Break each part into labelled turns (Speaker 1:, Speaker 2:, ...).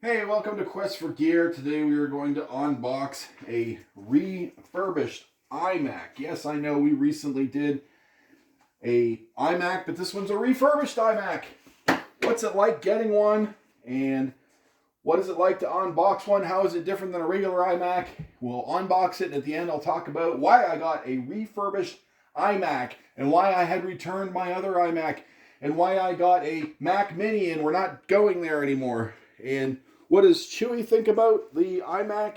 Speaker 1: Hey, welcome to Quest for Gear. Today we are going to unbox a refurbished iMac. Yes, I know we recently did a iMac, but this one's a refurbished iMac. What's it like getting one? And what is it like to unbox one? How is it different than a regular iMac? We'll unbox it, and at the end I'll talk about why I got a refurbished iMac and why I had returned my other iMac and why I got a Mac Mini and we're not going there anymore. And what does Chewy think about the iMac?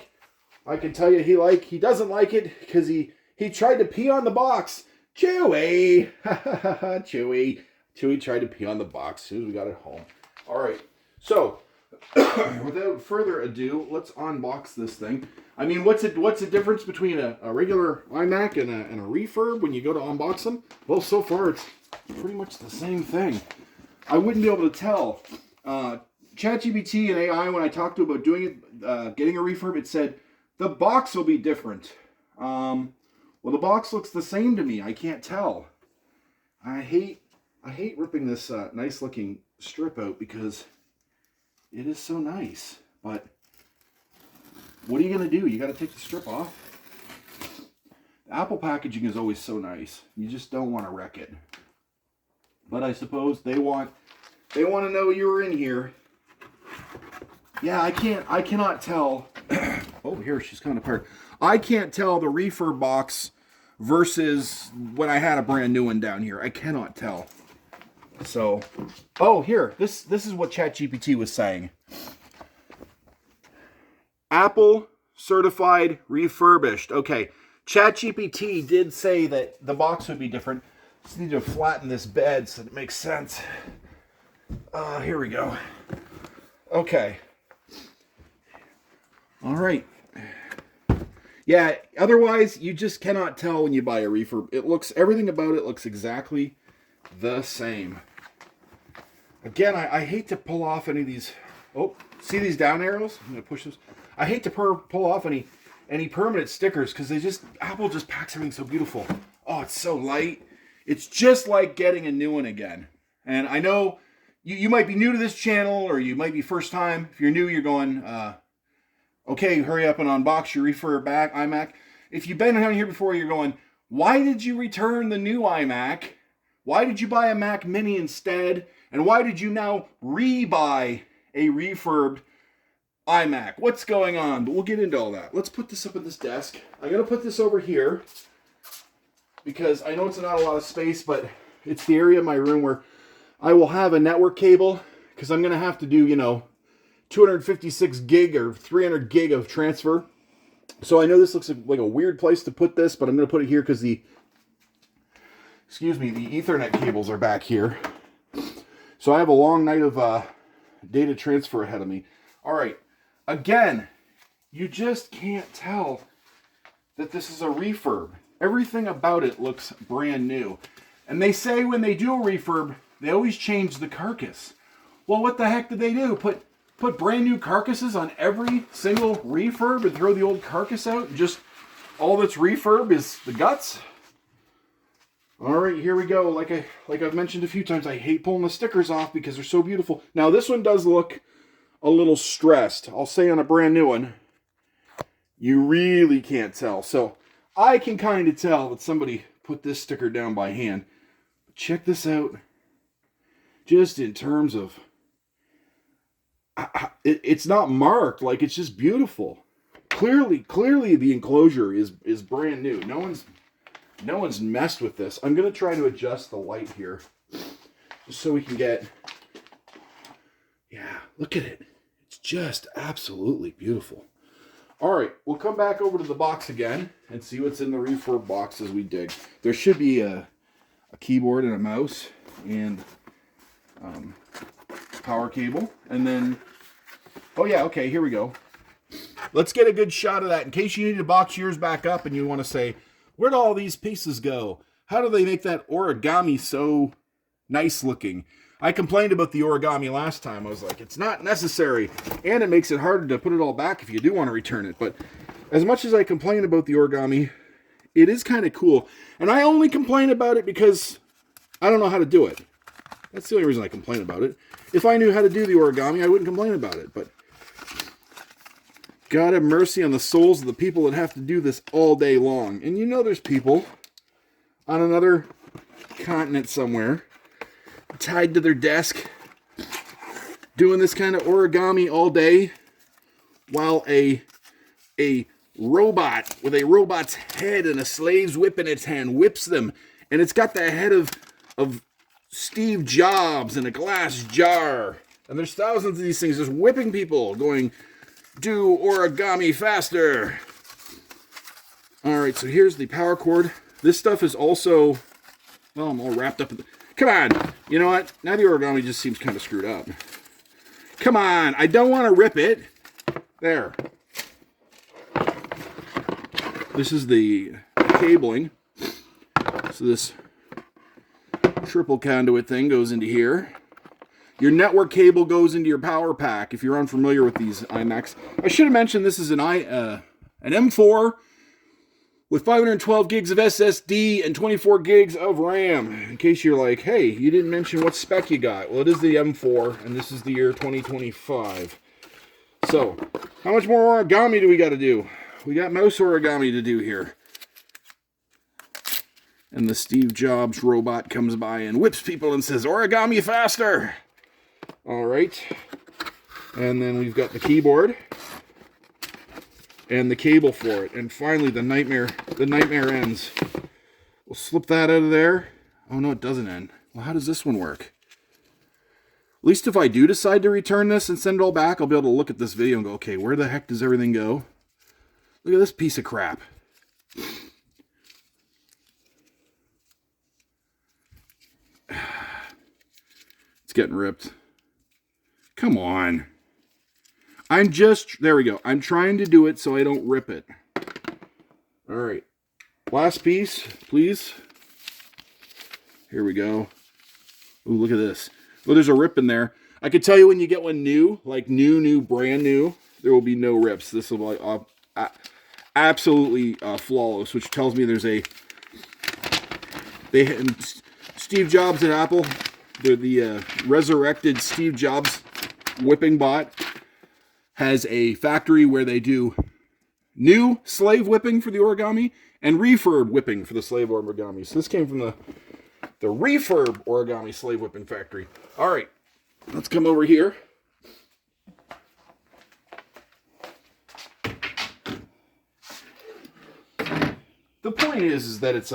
Speaker 1: I can tell you he doesn't like it because he tried to pee on the box. Chewy! Chewy tried to pee on the box as soon as we got it home. Alright, so without further ado, let's unbox this thing. I mean, what's the difference between a regular iMac and a refurb when you go to unbox them? Well, so far it's pretty much the same thing. I wouldn't be able to tell. ChatGPT and AI, when I talked to about doing it, getting a refurb, it said the box will be different. Well, the box looks the same to me. I can't tell. I hate ripping this nice looking strip out because it is so nice. But what are you going to do? You got to take the strip off. The Apple packaging is always so nice. You just don't want to wreck it. But I suppose they want to know you were in here. Yeah, I cannot tell. Oh, here, she's coming apart. I can't tell the refurb box versus when I had a brand new one down here. I cannot tell. So, oh, here, this is what ChatGPT was saying. Apple certified refurbished. Okay, ChatGPT did say that the box would be different. Just need to flatten this bed so it makes sense. Here we go. Okay. All right. Yeah, otherwise you just cannot tell when you buy a refurb. Everything about it looks exactly the same. Again, I hate to pull off any of these. Oh, see these down arrows? I'm going to push this. I hate to pull off any permanent stickers because Apple just packs everything so beautiful. Oh, it's so light. It's just like getting a new one again. And I know you might be new to this channel or you might be first time. If you're new, you're going, okay, hurry up and unbox your refurb back iMac. If you've been down here before, you're going, why did you return the new iMac? Why did you buy a Mac Mini instead? And why did you now re-buy a refurbed iMac? What's going on? But we'll get into all that. Let's put this up at this desk. I'm going to put this over here because I know it's not a lot of space, but it's the area of my room where I will have a network cable because I'm going to have to do, 256 gig or 300 gig of transfer. So I know this looks like a weird place to put this, but I'm going to put it here because the Ethernet cables are back here. So I have a long night of data transfer ahead of me. All right. Again, you just can't tell that this is a refurb. Everything about it looks brand new. And they say when they do a refurb, they always change the carcass. Well, what the heck did they do? Put brand new carcasses on every single refurb and throw the old carcass out and just all that's refurb is the guts? All right, here we go. Like I've mentioned a few times, I hate pulling the stickers off because they're so beautiful. Now, this one does look a little stressed. I'll say on a brand new one, you really can't tell. So I can kind of tell that somebody put this sticker down by hand. Check this out. Just in terms of it's not marked, like it's just beautiful. Clearly the enclosure is brand new. No one's messed with this. I'm gonna try to adjust the light here just so we can get, yeah, look at it. It's just absolutely beautiful. All right, we'll come back over to the box again and see what's in the refurb box as we dig. There should be a keyboard and a mouse and power cable, and then, oh yeah, okay, here we go. Let's get a good shot of that in case you need to box yours back up and you want to say, where'd all these pieces go? How do they make that origami so nice looking? I complained about the origami last time. I was like, it's not necessary, and it makes it harder to put it all back if you do want to return it. But as much as I complain about the origami, it is kind of cool. And I only complain about it because I don't know how to do it. That's the only reason I complain about it. If I knew how to do the origami, I wouldn't complain about it. But God have mercy on the souls of the people that have to do this all day long. And you know there's people on another continent somewhere, tied to their desk, doing this kind of origami all day, while a robot with a robot's head and a slave's whip in its hand whips them. And it's got the head of Steve Jobs in a glass jar. And there's thousands of these things just whipping people, going, do origami faster. All right, so here's the power cord. This stuff is also, well, I'm all wrapped up. Come on. You know what? Now the origami just seems kind of screwed up. Come on. I don't want to rip it. There. This is the cabling. So this triple conduit thing goes into here. Your network cable goes into your power pack if you're unfamiliar with these iMacs. I should have mentioned this is an M4 with 512 gigs of SSD and 24 gigs of RAM. In case you're like, hey, you didn't mention what spec you got. Well, it is the M4, and this is the year 2025. So, how much more origami do we got to do? We got mouse origami to do here. And the Steve Jobs robot comes by and whips people and says, origami faster! All right. And then we've got the keyboard and the cable for it. And finally, the nightmare ends. We'll slip that out of there. Oh, no, it doesn't end. Well, how does this one work? At least if I do decide to return this and send it all back, I'll be able to look at this video and go, okay, where the heck does everything go? Look at this piece of crap. It's getting ripped. Come on. There we go. I'm trying to do it so I don't rip it. All right. Last piece, please. Here we go. Ooh, look at this. Well, there's a rip in there. I could tell you when you get one new, like new, brand new, there will be no rips. This will be like, absolutely flawless, which tells me there's Steve Jobs at Apple, the resurrected Steve Jobs whipping bot, has a factory where they do new slave whipping for the origami and refurb whipping for the slave origami. So this came from the Refurb origami slave whipping factory. All right, let's come over here. The point is that it's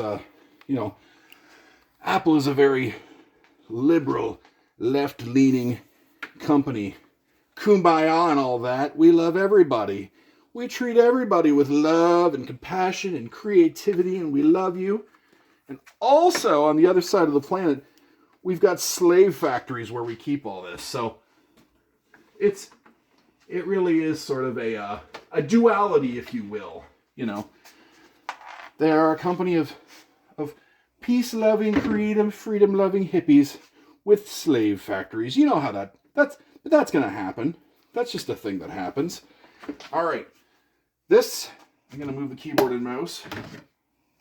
Speaker 1: Apple is a very liberal, left-leaning company. Kumbaya and all that. We love everybody. We treat everybody with love and compassion and creativity, and we love you. And also, on the other side of the planet, we've got slave factories where we keep all this. So it really is sort of a duality, if you will. You know, they are a company of peace-loving, creative, freedom-loving hippies with slave factories. You know how that's going to happen. That's just a thing that happens. All right. I'm going to move the keyboard and mouse.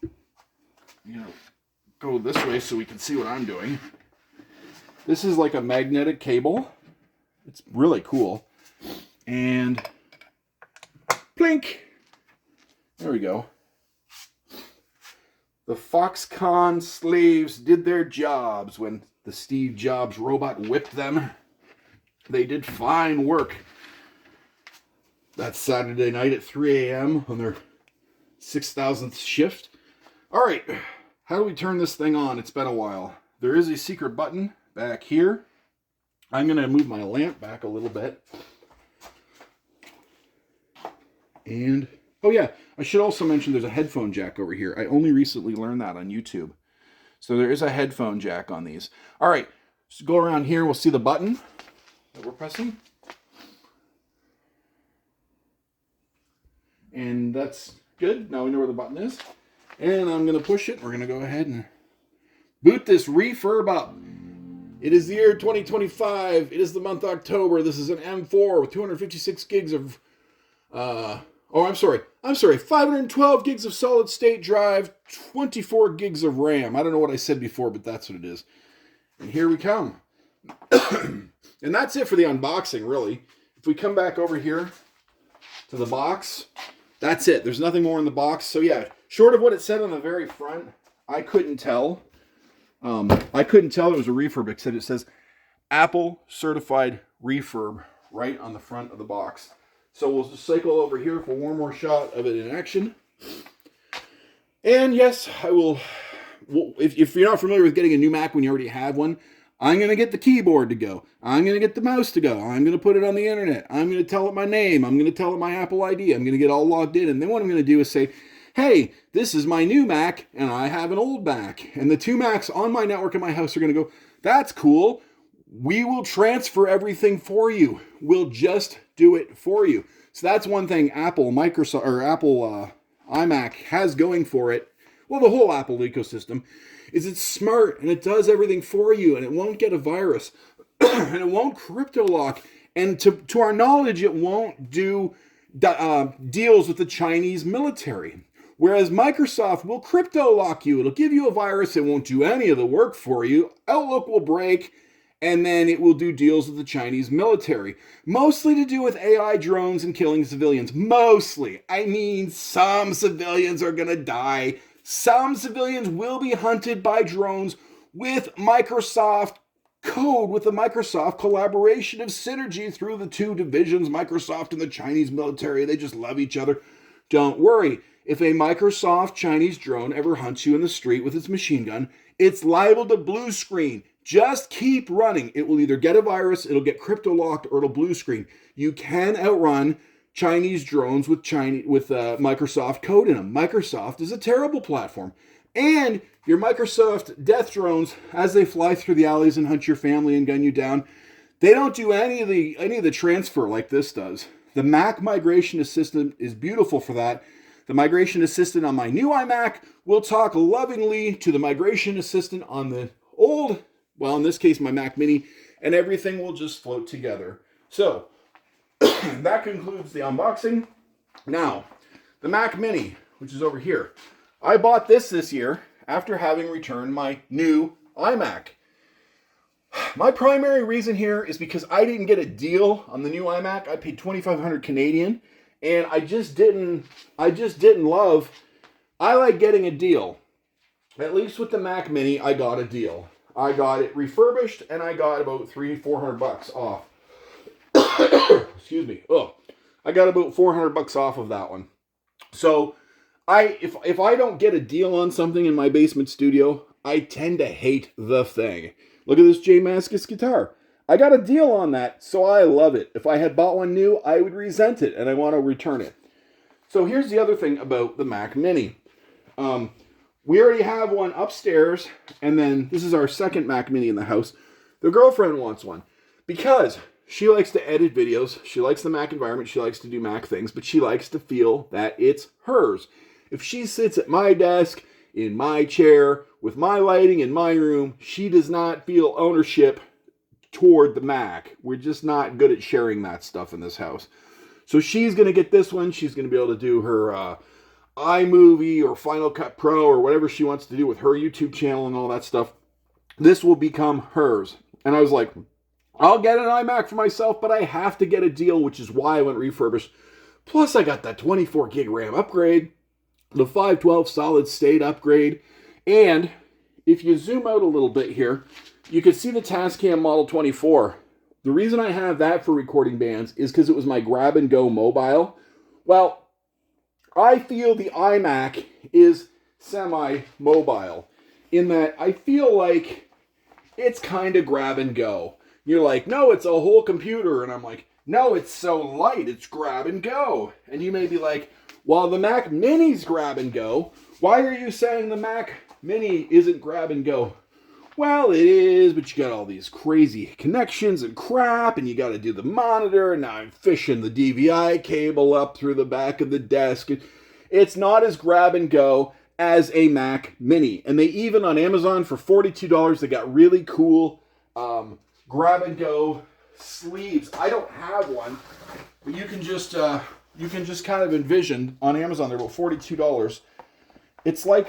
Speaker 1: I'm going to go this way so we can see what I'm doing. This is like a magnetic cable. It's really cool. And plink. There we go. The Foxconn slaves did their jobs when the Steve Jobs robot whipped them. They did fine work that Saturday night at 3 a.m. on their 6,000th shift. All right, how do we turn this thing on? It's been a while. There is a secret button back here. I'm going to move my lamp back a little bit. And, oh yeah, I should also mention there's a headphone jack over here. I only recently learned that on YouTube. So there is a headphone jack on these. All right, so go around here. We'll see the button that we're pressing. And that's good. Now we know where the button is. And I'm going to push it. We're going to go ahead and boot this Refurb up. It is the year 2025. It is the month October. This is an M4 with 256 gigs of... I'm sorry. 512 gigs of solid state drive, 24 gigs of RAM. I don't know what I said before, but that's what it is. And here we come. And that's it for the unboxing, really. If we come back over here to the box. That's it. There's nothing more in the box. So yeah, short of what it said on the very front, I couldn't tell. I couldn't tell it was a refurb, except it says Apple certified refurb right on the front of the box. So we'll just cycle over here for one more shot of it in action. And yes, I will. If you're not familiar with getting a new Mac when you already have one, I'm going to get the keyboard to go. I'm going to get the mouse to go. I'm going to put it on the internet. I'm going to tell it my name. I'm going to tell it my Apple ID. I'm going to get all logged in. And then what I'm going to do is say, hey, this is my new Mac, and I have an old Mac. And the two Macs on my network in my house are going to go, that's cool. We will transfer everything for you. We'll just do it for you. So that's one thing Apple, Microsoft, or Apple iMac has going for it. Well, the whole Apple ecosystem is it's smart and it does everything for you, and it won't get a virus and it won't crypto lock. And to our knowledge, it won't do deals with the Chinese military. Whereas Microsoft will crypto lock you. It'll give you a virus. It won't do any of the work for you. Outlook will break, and then it will do deals with the Chinese military. Mostly to do with AI drones and killing civilians. Mostly. I mean, some civilians are going to die. Some civilians will be hunted by drones with Microsoft code, with the Microsoft collaboration of synergy through the two divisions, Microsoft and the Chinese military. They just love each other. Don't worry. If a Microsoft Chinese drone ever hunts you in the street with its machine gun, it's liable to blue screen. Just keep running. It will either get a virus, it'll get crypto locked, or it'll blue screen. You can outrun Chinese drones with Microsoft code in them. Microsoft is a terrible platform. And your Microsoft death drones, as they fly through the alleys and hunt your family and gun you down, they don't do any of the transfer like this does. The Mac Migration Assistant is beautiful for that. The Migration Assistant on my new iMac will talk lovingly to the Migration Assistant on the old, well, in this case, my Mac Mini, and everything will just float together. So, that concludes the unboxing. Now, the Mac Mini, which is over here. I bought this year after having returned my new iMac. My primary reason here is because I didn't get a deal on the new iMac. I paid $2,500 Canadian, and I just didn't love. I like getting a deal. At least with the Mac Mini, I got a deal. I got it refurbished, and I got about $300-400 off. Excuse me. Oh, I got about $400 off of that one. So, if I don't get a deal on something in my basement studio, I tend to hate the thing. Look at this J Mascis guitar. I got a deal on that, so I love it. If I had bought one new, I would resent it, and I want to return it. So here's the other thing about the Mac Mini. We already have one upstairs, and then this is our second Mac Mini in the house. The girlfriend wants one because she likes to edit videos. She likes the Mac environment. She likes to do Mac things, but she likes to feel that it's hers. If she sits at my desk, in my chair, with my lighting in my room, she does not feel ownership toward the Mac. We're just not good at sharing that stuff in this house. So she's going to get this one. She's going to be able to do her iMovie or Final Cut Pro or whatever she wants to do with her YouTube channel and all that stuff. This will become hers. And I was like, I'll get an iMac for myself, but I have to get a deal, which is why I went refurbished. Plus, I got that 24 gig RAM upgrade, the 512 solid state upgrade, and if you zoom out a little bit here, you can see the Tascam Model 24. The reason I have that for recording bands is because it was my grab-and-go mobile. Well, I feel the iMac is semi-mobile in that I feel like it's kind of grab-and-go. You're like, no, it's a whole computer. And I'm like, no, it's so light, it's grab and go. And you may be like, well, the Mac Mini's grab and go. Why are you saying the Mac Mini isn't grab and go? Well, it is, but you got all these crazy connections and crap, and you got to do the monitor, and now I'm fishing the DVI cable up through the back of the desk. It's not as grab and go as a Mac Mini. And they even, on Amazon for $42, they got really cool grab and go sleeves. I don't have one, but you can just kind of envision on Amazon. They're about $42. It's like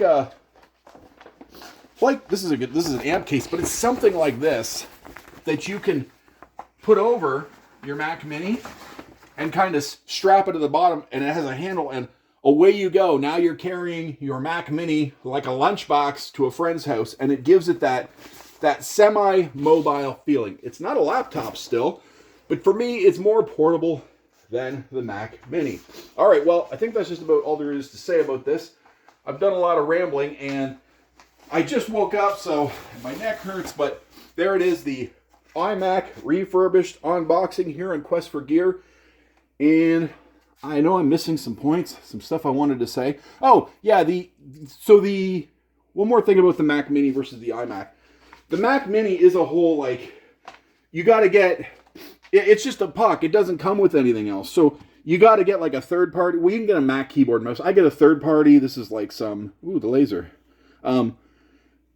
Speaker 1: this is an amp case, but it's something like this that you can put over your Mac Mini, and kind of strap it to the bottom, and it has a handle, and away you go. Now you're carrying your Mac Mini like a lunchbox to a friend's house, and it gives it that semi-mobile feeling. It's not a laptop still, but for me, it's more portable than the Mac Mini. All right, well, I think that's just about all there is to say about this. I've done a lot of rambling, and I just woke up, so my neck hurts, but there it is, the iMac refurbished unboxing here on Quest for Gear. And I know I'm missing some points, some stuff I wanted to say. Oh, yeah, one more thing about the Mac Mini versus the iMac. The Mac Mini is a whole, like, you got to get, it's just a puck. It doesn't come with anything else. So you got to get like a third party. Well, you can get a Mac keyboard mouse. I get a third party. This is like some, ooh, the laser.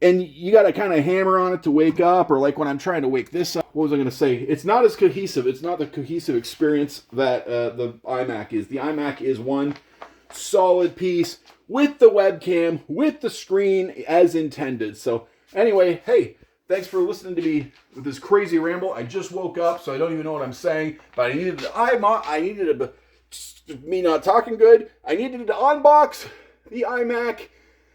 Speaker 1: And you got to kind of hammer on it to wake up, or like when I'm trying to wake this up. What was I going to say? It's not as cohesive. It's not the cohesive experience that the iMac is. The iMac is one solid piece with the webcam, with the screen as intended. So anyway, hey, thanks for listening to me with this crazy ramble. I just woke up, so I don't even know what I'm saying. But I needed me not talking good. I needed to unbox the iMac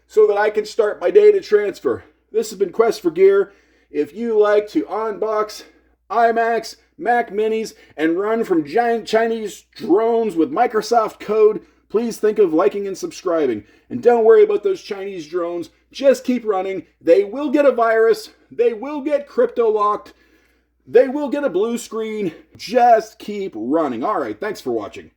Speaker 1: so that I can start my data transfer. This has been Quest for Gear. If you like to unbox iMacs, Mac Minis, and run from giant Chinese drones with Microsoft code, please think of liking and subscribing. And don't worry about those Chinese drones. Just keep running. They will get a virus. They will get crypto locked. They will get a blue screen. Just keep running. All right, thanks for watching.